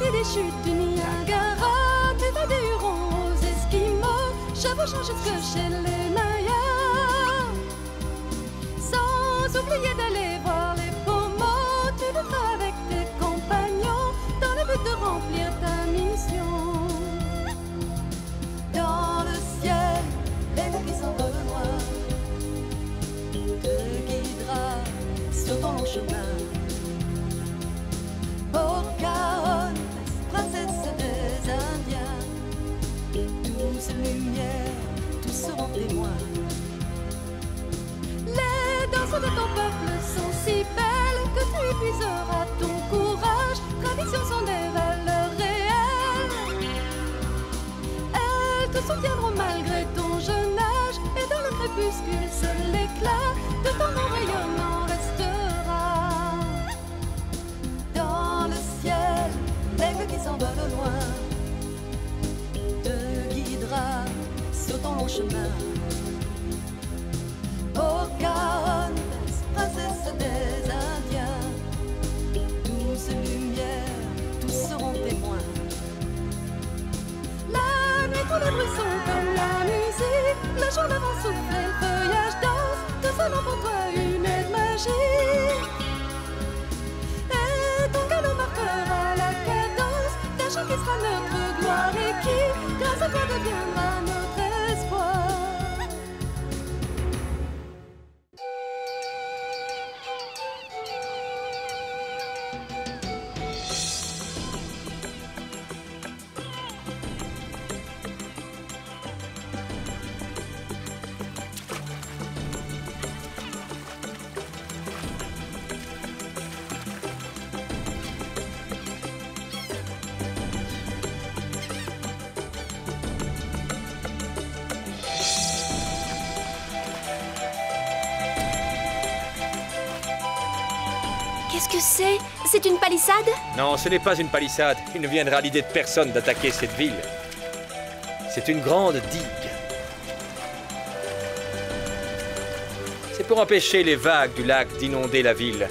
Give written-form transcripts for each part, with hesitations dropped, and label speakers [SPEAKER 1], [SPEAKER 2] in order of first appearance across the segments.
[SPEAKER 1] côté des chutes du Niagara, des vagues des Hurons aux Esquimaux, chevauchant jusque chez les Mayas. Sans oublier d'aller voir les Pomos, tu le feras avec tes compagnons, dans le but de remplir ta mission. Dans le ciel, l'aigle qui s'envole loin te guidera sur ton long chemin. Pocahontas, princesse des Indiens, tous lumière, tous seront témoins. Les danses de ton peuple sont si belles que tu épuiseras ton courage. Traditions sont des valeurs réelles. Elles te soutiendront malgré ton jeune âge, et dans le crépuscule seul l'éclat de ton nom rayonnant restera. Dans le ciel, l'aigle qui s'envole au loin te guidera sur ton long chemin. Pocahontas, princesse des Indiens, tous lumière, tous seront témoins. La nuit, tous les bruits sont comme la musique, le jour d'avant souffle et le feuillage danse, tout sonnant pour toi une aide magique. Et ton galop marquera la cadence d'un chant qui sera notre gloire et qui, grâce à toi, deviendra notre espoir.
[SPEAKER 2] Qu'est-ce que c'est? C'est une palissade?
[SPEAKER 3] Non, ce n'est pas une palissade. Il ne viendra à l'idée de personne d'attaquer cette ville. C'est une grande digue. C'est pour empêcher les vagues du lac d'inonder la ville.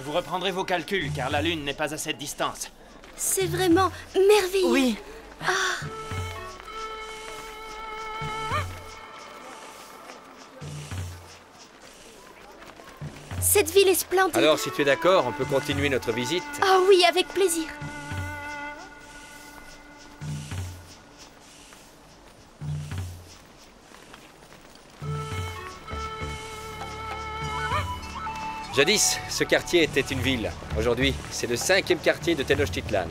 [SPEAKER 4] Vous reprendrez vos calculs, car la Lune n'est pas à cette distance.
[SPEAKER 2] C'est vraiment merveilleux.
[SPEAKER 4] Oui.
[SPEAKER 2] Cette ville est splendide.
[SPEAKER 3] Alors, si tu es d'accord, on peut continuer notre visite.
[SPEAKER 2] Ah oui, avec plaisir.
[SPEAKER 3] Jadis, ce quartier était une ville. Aujourd'hui, c'est le 5e quartier de Tenochtitlan.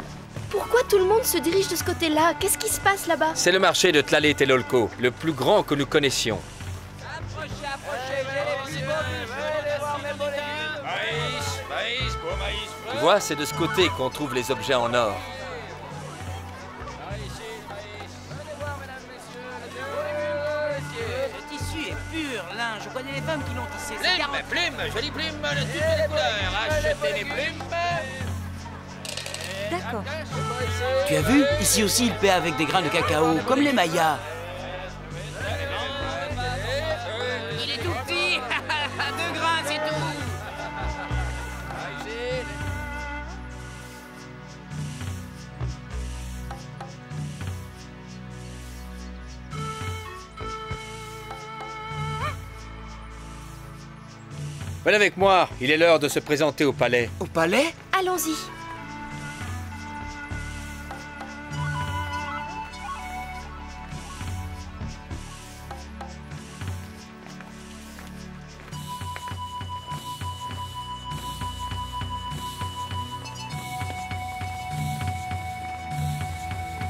[SPEAKER 2] Pourquoi tout le monde se dirige de ce côté-là? Qu'est-ce qui se passe là-bas?
[SPEAKER 3] C'est le marché de Tlatelolco, le plus grand que nous connaissions. Tu vois, c'est de ce côté qu'on trouve les objets en or.
[SPEAKER 5] Le tissu est pur, lin. Je connais les femmes qui l'ont tissé.
[SPEAKER 6] Plume, jolie plume de toutes les couleurs. Achetez les plumes.
[SPEAKER 2] D'accord.
[SPEAKER 5] Tu as vu? Ici aussi, il paie avec des grains de cacao, comme les Mayas.
[SPEAKER 6] Il est tout petit. 2 grains, c'est tout.
[SPEAKER 3] Venez avec moi, il est l'heure de se présenter au palais.
[SPEAKER 5] Au palais?
[SPEAKER 2] Allons-y.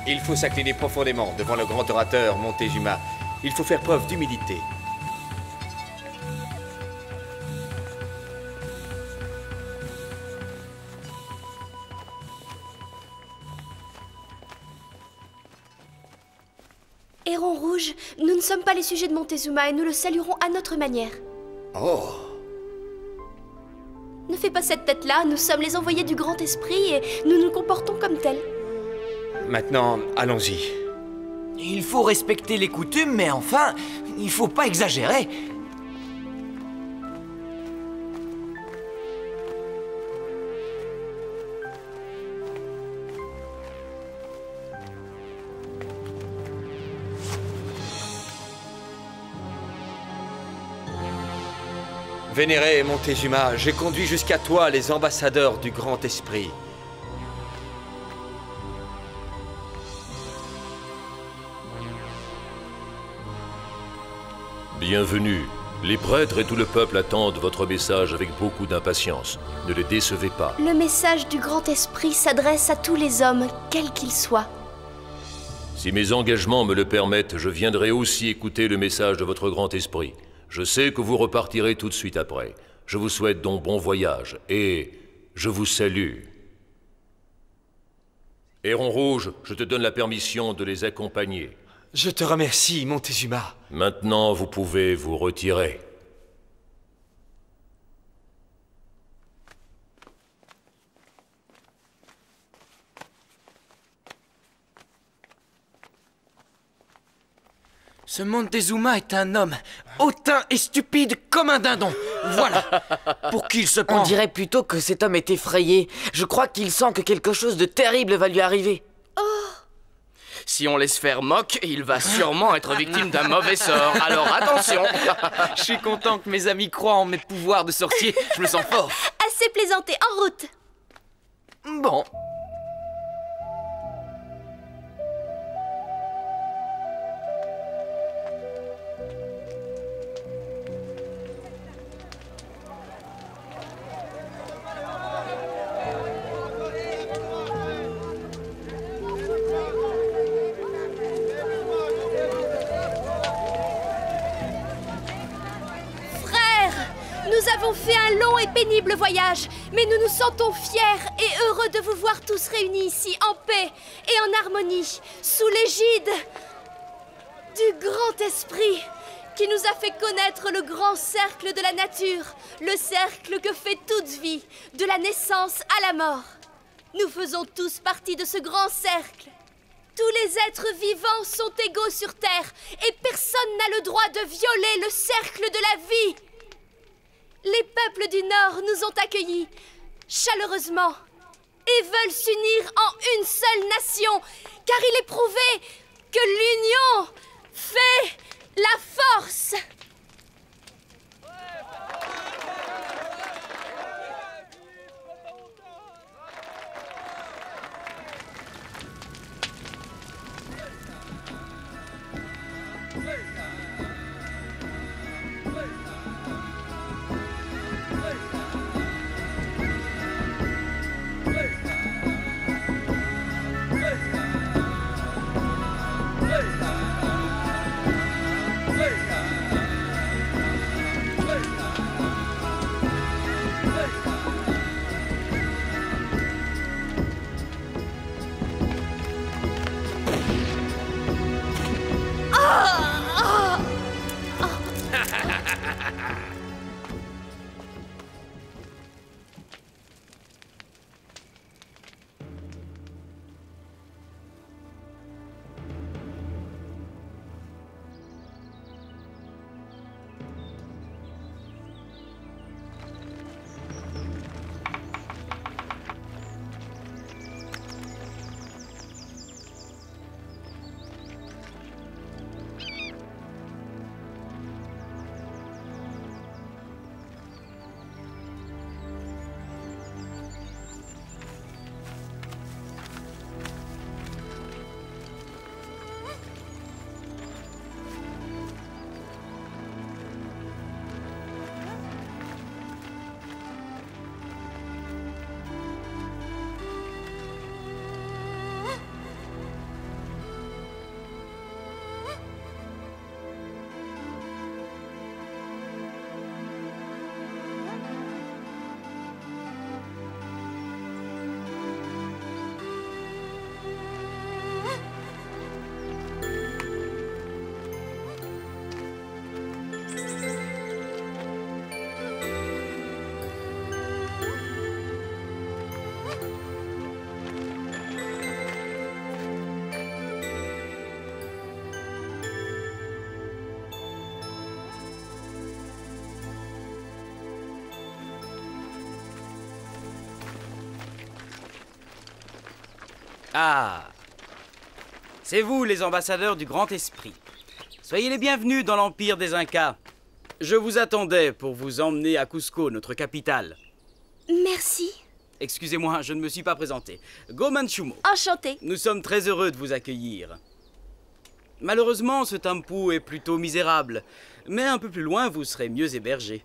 [SPEAKER 3] Il faut s'incliner profondément devant le grand orateur Montezuma. Il faut faire preuve d'humilité.
[SPEAKER 2] Héron Rouge, nous ne sommes pas les sujets de Montezuma et nous le saluerons à notre manière.
[SPEAKER 3] Oh!
[SPEAKER 2] Ne fais pas cette tête-là, nous sommes les envoyés du Grand Esprit et nous nous comportons comme tels.
[SPEAKER 3] Maintenant, allons-y.
[SPEAKER 5] Il faut respecter les coutumes, mais enfin, il faut pas exagérer.
[SPEAKER 3] Vénéré Montezuma, j'ai conduit jusqu'à toi les ambassadeurs du Grand Esprit.
[SPEAKER 7] Bienvenue. Les prêtres et tout le peuple attendent votre message avec beaucoup d'impatience. Ne les décevez pas.
[SPEAKER 2] Le message du Grand Esprit s'adresse à tous les hommes, quels qu'ils soient.
[SPEAKER 7] Si mes engagements me le permettent, je viendrai aussi écouter le message de votre Grand Esprit. Je sais que vous repartirez tout de suite après. Je vous souhaite donc bon voyage et je vous salue. Héron Rouge, je te donne la permission de les accompagner.
[SPEAKER 5] Je te remercie, Montezuma.
[SPEAKER 7] Maintenant, vous pouvez vous retirer.
[SPEAKER 5] Ce Montezuma est un homme hautain et stupide comme un dindon. Voilà. Pour qui il se prend?
[SPEAKER 8] On dirait plutôt que cet homme est effrayé. Je crois qu'il sent que quelque chose de terrible va lui arriver.
[SPEAKER 6] Si on laisse faire Mock, il va sûrement être victime d'un mauvais sort. Alors attention.
[SPEAKER 5] Je suis content que mes amis croient en mes pouvoirs de sorcier. Je me sens fort.
[SPEAKER 2] Assez plaisanté, en route.
[SPEAKER 5] Bon.
[SPEAKER 2] Nous avons fait un long et pénible voyage, mais nous nous sentons fiers et heureux de vous voir tous réunis ici en paix et en harmonie, sous l'égide du Grand Esprit qui nous a fait connaître le grand cercle de la nature, le cercle que fait toute vie, de la naissance à la mort. Nous faisons tous partie de ce grand cercle. Tous les êtres vivants sont égaux sur Terre et personne n'a le droit de violer le cercle de la vie. Les peuples du Nord nous ont accueillis chaleureusement et veulent s'unir en une seule nation, car il est prouvé que l'union fait la force.
[SPEAKER 9] Ah, c'est vous les ambassadeurs du Grand Esprit. Soyez les bienvenus dans l'Empire des Incas. Je vous attendais pour vous emmener à Cusco, notre capitale.
[SPEAKER 2] Merci.
[SPEAKER 9] Excusez-moi, je ne me suis pas présenté. Go Manchumo.
[SPEAKER 2] Enchantée.
[SPEAKER 9] Nous sommes très heureux de vous accueillir. Malheureusement, ce Tampu est plutôt misérable. Mais un peu plus loin, vous serez mieux hébergé.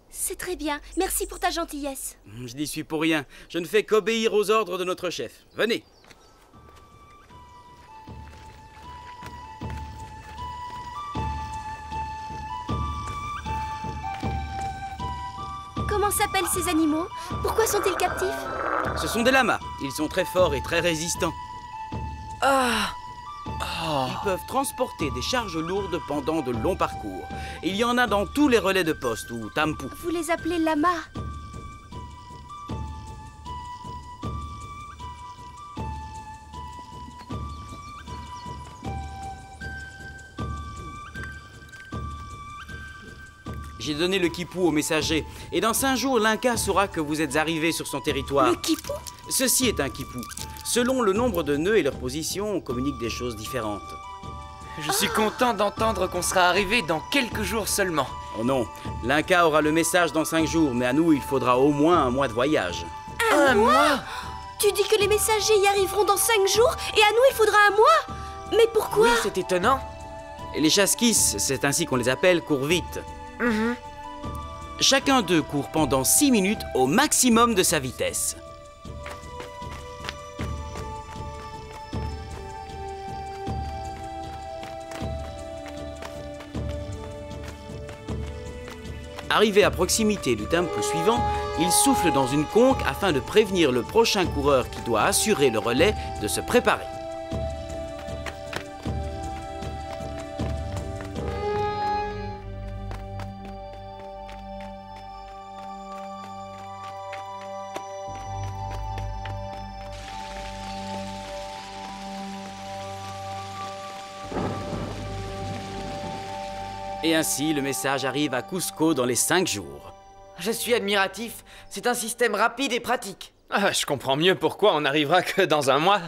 [SPEAKER 2] C'est très bien. Merci pour ta gentillesse.
[SPEAKER 9] Je n'y suis pour rien. Je ne fais qu'obéir aux ordres de notre chef. Venez.
[SPEAKER 2] Comment s'appellent ces animaux? Pourquoi sont-ils captifs?
[SPEAKER 9] Ce sont des lamas. Ils sont très forts et très résistants. Ils peuvent transporter des charges lourdes pendant de longs parcours. Il y en a dans tous les relais de poste ou Tampu.
[SPEAKER 2] Vous les appelez lamas?
[SPEAKER 9] J'ai donné le quipu au messager, et dans 5 jours, l'Inca saura que vous êtes arrivé sur son territoire.
[SPEAKER 2] Le quipu?
[SPEAKER 9] Ceci est un quipu. Selon le nombre de nœuds et leur position, on communique des choses différentes.
[SPEAKER 5] Je suis content d'entendre qu'on sera arrivé dans quelques jours seulement.
[SPEAKER 9] Oh non, l'Inca aura le message dans 5 jours, mais à nous, il faudra au moins 1 mois de voyage.
[SPEAKER 2] Un mois? Tu dis que les messagers y arriveront dans 5 jours, et à nous, il faudra 1 mois? Mais pourquoi?
[SPEAKER 5] Oui, c'est étonnant.
[SPEAKER 9] Et les chasquis, c'est ainsi qu'on les appelle, courent vite. Chacun d'eux court pendant 6 minutes au maximum de sa vitesse. Arrivé à proximité du temple suivant, il souffle dans une conque afin de prévenir le prochain coureur qui doit assurer le relais de se préparer. Et ainsi, le message arrive à Cusco dans les 5 jours.
[SPEAKER 8] Je suis admiratif. C'est un système rapide et pratique.
[SPEAKER 4] Ah, je comprends mieux pourquoi on n'arrivera que dans 1 mois.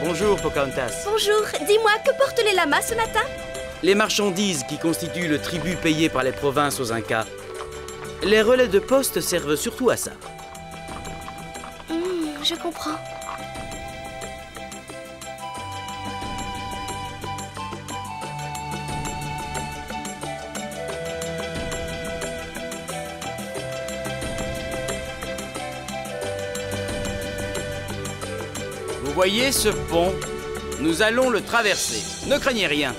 [SPEAKER 9] Bonjour, Pocahontas.
[SPEAKER 2] Bonjour, dis-moi, que portent les lamas ce matin?
[SPEAKER 9] Les marchandises qui constituent le tribut payé par les provinces aux Incas. Les relais de poste servent surtout à ça.
[SPEAKER 2] Je comprends.
[SPEAKER 9] Vous voyez ce pont? Nous allons le traverser. Ne craignez rien.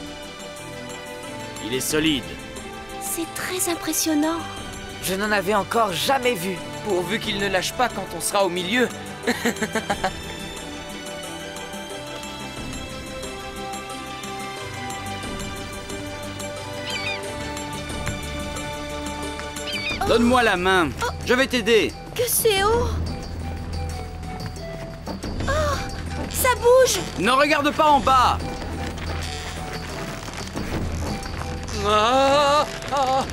[SPEAKER 9] Il est solide.
[SPEAKER 2] C'est très impressionnant.
[SPEAKER 8] Je n'en avais encore jamais vu.
[SPEAKER 5] Pourvu qu'il ne lâche pas quand on sera au milieu.
[SPEAKER 9] Donne-moi la main. Je vais t'aider.
[SPEAKER 2] Que c'est haut! Oh! Ça bouge!
[SPEAKER 9] Ne regarde pas en bas.
[SPEAKER 3] Ah, ah.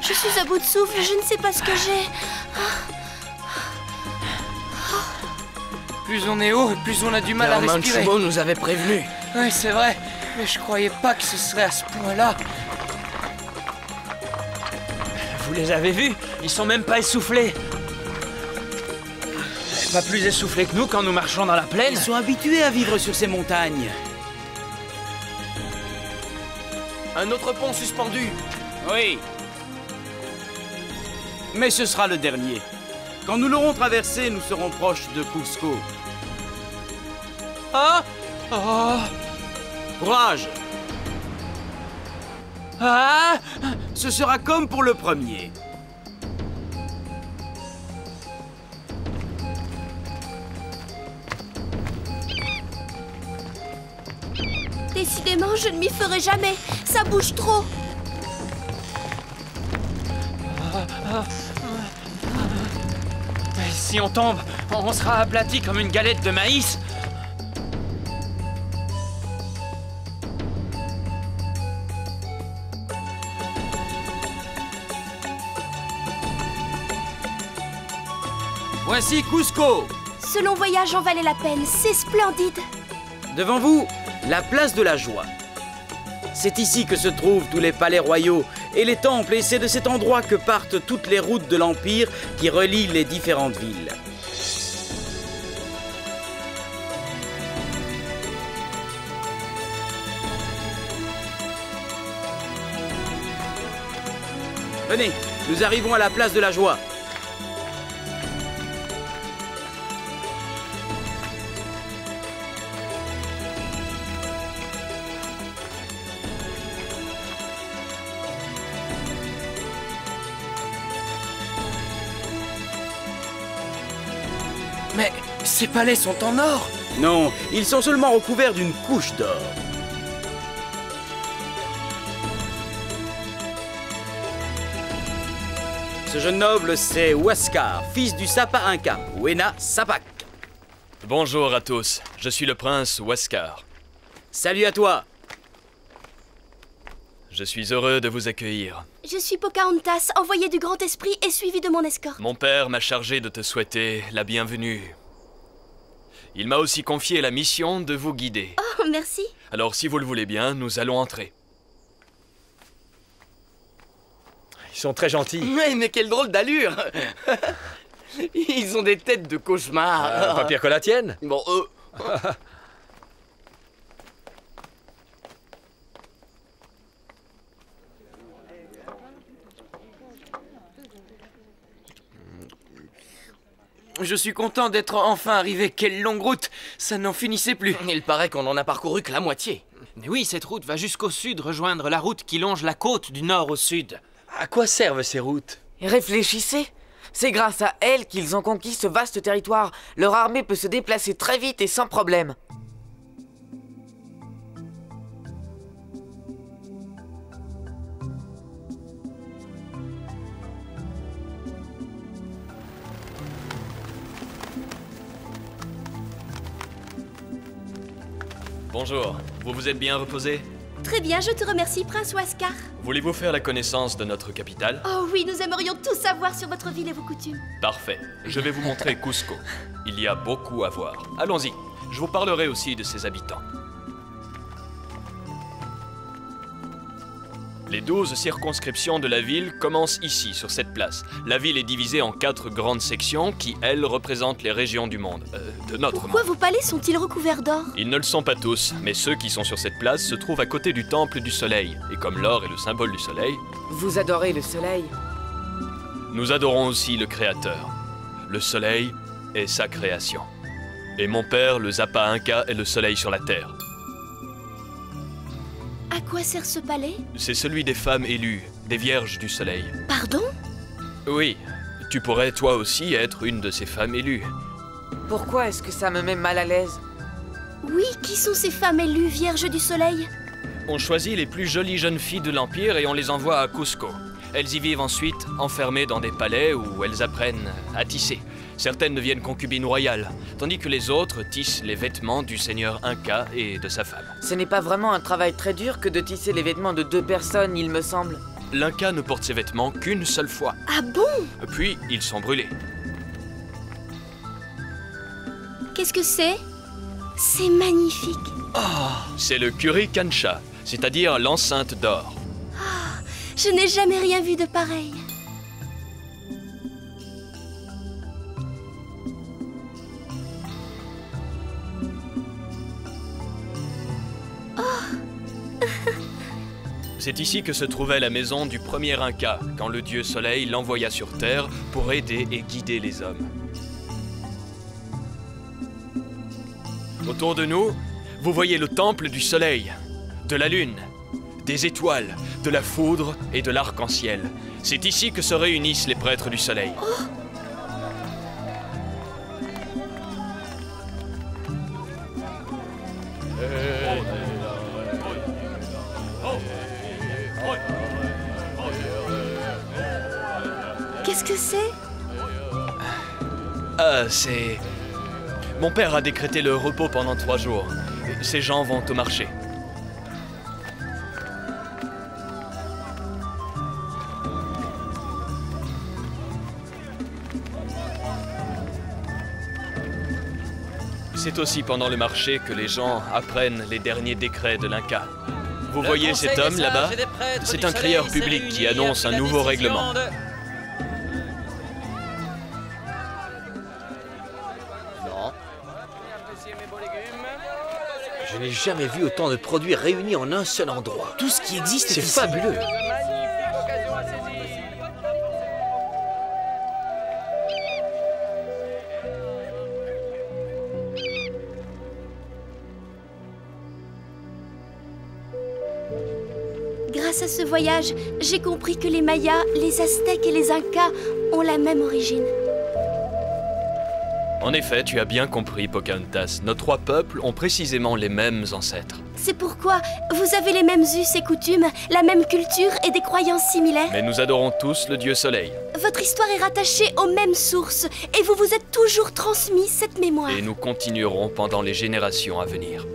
[SPEAKER 2] Je suis à bout de souffle, je ne sais pas ce que j'ai.
[SPEAKER 5] plus on est haut, et plus on a du mal à respirer.
[SPEAKER 6] Manchubo nous avait prévenus.
[SPEAKER 5] Oui, c'est vrai, mais je croyais pas que ce serait à ce point-là.
[SPEAKER 4] Vous les avez vus? Ils sont même pas essoufflés. Pas plus essoufflés que nous quand nous marchons dans la plaine.
[SPEAKER 9] Ils sont habitués à vivre sur ces montagnes.
[SPEAKER 6] Un autre pont suspendu.
[SPEAKER 9] Oui. Mais ce sera le dernier. Quand nous l'aurons traversé, nous serons proches de Cusco.
[SPEAKER 4] Ah! Oh!
[SPEAKER 9] Courage!
[SPEAKER 4] Ah!
[SPEAKER 9] Ce sera comme pour le premier.
[SPEAKER 2] Décidément, je ne m'y ferai jamais. Ça bouge trop.
[SPEAKER 4] Si on tombe, on sera aplati comme une galette de maïs.
[SPEAKER 9] Voici Cusco.
[SPEAKER 2] Ce long voyage en valait la peine. C'est splendide.
[SPEAKER 9] Devant vous, la place de la joie. C'est ici que se trouvent tous les palais royaux et les temples, et c'est de cet endroit que partent toutes les routes de l'Empire qui relient les différentes villes. Venez, nous arrivons à la place de la joie.
[SPEAKER 5] Mais ces palais sont en or!
[SPEAKER 9] Non, ils sont seulement recouverts d'une couche d'or. Ce jeune noble, c'est Huascar, fils du Sapa Inca, Huayna Capac.
[SPEAKER 10] Bonjour à tous, je suis le prince Huascar.
[SPEAKER 9] Salut à toi.
[SPEAKER 10] Je suis heureux de vous accueillir.
[SPEAKER 2] Je suis Pocahontas, envoyée du Grand Esprit et suivie de mon escorte.
[SPEAKER 10] Mon père m'a chargé de te souhaiter la bienvenue. Il m'a aussi confié la mission de vous guider.
[SPEAKER 2] Oh, merci.
[SPEAKER 10] Alors si vous le voulez bien, nous allons entrer.
[SPEAKER 3] Ils sont très gentils.
[SPEAKER 6] Mais quelle drôle d'allure. Ils ont des têtes de cauchemar.
[SPEAKER 3] Pas pire que la tienne.
[SPEAKER 6] Bon,
[SPEAKER 5] Je suis content d'être enfin arrivé. Quelle longue route! Ça n'en finissait plus.
[SPEAKER 6] il paraît qu'on en a parcouru que la moitié.
[SPEAKER 4] Mais oui, cette route va jusqu'au sud rejoindre la route qui longe la côte du nord au sud.
[SPEAKER 3] À quoi servent ces routes?
[SPEAKER 8] Réfléchissez. C'est grâce à elles qu'ils ont conquis ce vaste territoire. Leur armée peut se déplacer très vite et sans problème.
[SPEAKER 10] Bonjour, vous vous êtes bien reposé?
[SPEAKER 2] Très bien, je te remercie, Prince Huascar.
[SPEAKER 10] Voulez-vous faire la connaissance de notre capitale?
[SPEAKER 2] Oh oui, nous aimerions tout savoir sur votre ville et vos coutumes.
[SPEAKER 10] Parfait, je vais vous montrer Cusco. Il y a beaucoup à voir. Allons-y, je vous parlerai aussi de ses habitants. Les 12 circonscriptions de la ville commencent ici, sur cette place. La ville est divisée en 4 grandes sections qui, elles, représentent les régions du monde. De notre
[SPEAKER 2] Pourquoi
[SPEAKER 10] monde.
[SPEAKER 2] vos palais sont-ils recouverts d'or?
[SPEAKER 10] Ils ne le sont pas tous, mais ceux qui sont sur cette place se trouvent à côté du temple du soleil. Et comme l'or est le symbole du soleil,
[SPEAKER 8] Vous adorez le soleil.
[SPEAKER 10] nous adorons aussi le Créateur. Le soleil est sa création. Et mon père, le Sapa Inca, est le soleil sur la terre.
[SPEAKER 2] À quoi sert ce palais?
[SPEAKER 10] C'est celui des femmes élues, des vierges du soleil.
[SPEAKER 2] Pardon?
[SPEAKER 10] Oui, tu pourrais toi aussi être une de ces femmes élues.
[SPEAKER 8] Pourquoi est-ce que ça me met mal à l'aise?
[SPEAKER 2] Oui, qui sont ces femmes élues, vierges du soleil?
[SPEAKER 10] On choisit les plus jolies jeunes filles de l'Empire et on les envoie à Cusco. Elles y vivent ensuite enfermées dans des palais où elles apprennent à tisser. Certaines deviennent concubines royales, tandis que les autres tissent les vêtements du seigneur Inca et de sa femme.
[SPEAKER 8] Ce n'est pas vraiment un travail très dur que de tisser les vêtements de 2 personnes, il me semble.
[SPEAKER 10] L'Inca ne porte ses vêtements qu'une seule fois.
[SPEAKER 2] Ah bon?
[SPEAKER 10] Puis, ils sont brûlés.
[SPEAKER 2] Qu'est-ce que c'est? C'est magnifique.
[SPEAKER 10] C'est le Kuri Kancha, c'est-à-dire l'enceinte d'or.
[SPEAKER 2] Je n'ai jamais rien vu de pareil.
[SPEAKER 10] C'est ici que se trouvait la maison du premier Inca, quand le dieu Soleil l'envoya sur Terre pour aider et guider les hommes. Autour de nous, vous voyez le temple du Soleil, de la Lune, des étoiles, de la foudre et de l'arc-en-ciel. C'est ici que se réunissent les prêtres du Soleil.
[SPEAKER 2] Qu'est-ce que c'est?
[SPEAKER 10] C'est... Mon père a décrété le repos pendant 3 jours. Ces gens vont au marché. C'est aussi pendant le marché que les gens apprennent les derniers décrets de l'Inca. Vous voyez cet homme là-bas? C'est un crieur public qui annonce un nouveau règlement.
[SPEAKER 5] Je n'ai jamais vu autant de produits réunis en un seul endroit.
[SPEAKER 8] Tout ce qui existe
[SPEAKER 5] C'est
[SPEAKER 8] ici.
[SPEAKER 5] fabuleux.
[SPEAKER 2] Grâce à ce voyage, j'ai compris que les Mayas, les Aztèques et les Incas ont la même origine.
[SPEAKER 10] En effet, tu as bien compris, Pocahontas. Nos 3 peuples ont précisément les mêmes ancêtres.
[SPEAKER 2] C'est pourquoi vous avez les mêmes us et coutumes, la même culture et des croyances similaires.
[SPEAKER 10] Mais nous adorons tous le dieu Soleil.
[SPEAKER 2] Votre histoire est rattachée aux mêmes sources et vous vous êtes toujours transmis cette mémoire.
[SPEAKER 10] Et nous continuerons pendant les générations à venir.